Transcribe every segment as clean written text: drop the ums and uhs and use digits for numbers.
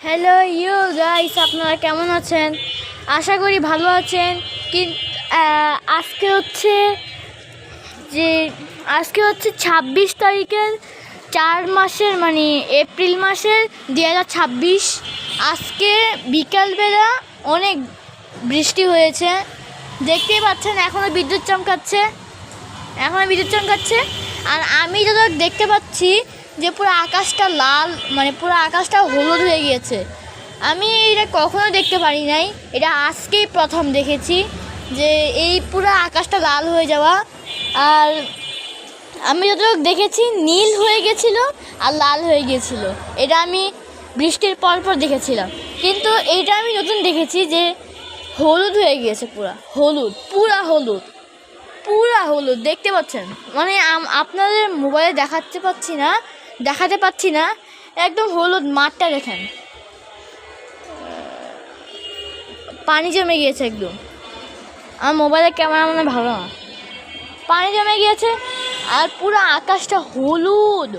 Hello guys, আপনারা কেমন আছেন? আশা করি ভালো আছেন। কিন্তু আজকে হচ্ছে 26 তারিখের 4 মাসের মানে এপ্রিল মাসের 2026। আজকে বিকালবেলা অনেক বৃষ্টি হয়েছে, দেখতেই পাচ্ছেন। এখনও বিদ্যুৎ চমকাচ্ছে। আর আমি যত দেখতে পাচ্ছি যে পুরো আকাশটা লাল, মানে পুরো আকাশটা হলুদ হয়ে গিয়েছে। আমি এটা কখনো দেখতে পারি নাই, এটা আজকেই প্রথম দেখেছি যে এই পুরো আকাশটা লাল হয়ে যাওয়া। আর আমি যতটুকু দেখেছি নীল হয়ে গেছিলো আর লাল হয়ে গিয়েছিলো, এটা আমি বৃষ্টির পরপর দেখেছিলাম। কিন্তু এইটা আমি নতুন দেখেছি যে হলুদ হয়ে গিয়েছে, পুরা হলুদ দেখতে পাচ্ছেন। মানে আপনাদের মোবাইলে দেখাতে পাচ্ছি না, একদম হলুদ। মাঠটা দেখেন, পানি জমে গিয়েছে একদম। আমার মোবাইলের ক্যামেরা মানে ভালো না, পানি জমে গিয়েছে। আর পুরো আকাশটা হলুদ,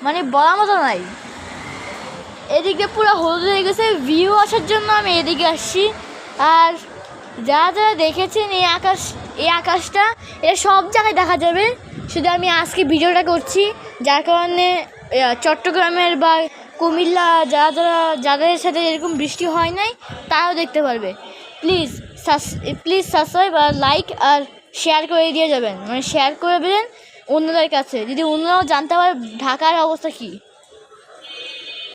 মানে বলার মতো নাই। এদিকে পুরো হলুদ হয়ে গেছে। ভিউ আসার জন্য আমি এদিকে আসছি। আর যারা দেখেছেন এই আকাশটা এটা সব জায়গায় দেখা যাবে, শুধু আমি আজকে ভিডিওটা করছি, যার কারণে চট্টগ্রামের বা কুমিল্লা যাদের সাথে এরকম বৃষ্টি হয় নাই তারাও দেখতে পারবে। প্লিজ সাবস্ক্রাইব আর লাইক আর শেয়ার করে দিয়ে যাবেন, মানে শেয়ার করে দেবেন অন্যদের কাছে, যদি অন্যরাও জানতে পারে ঢাকার অবস্থা কী।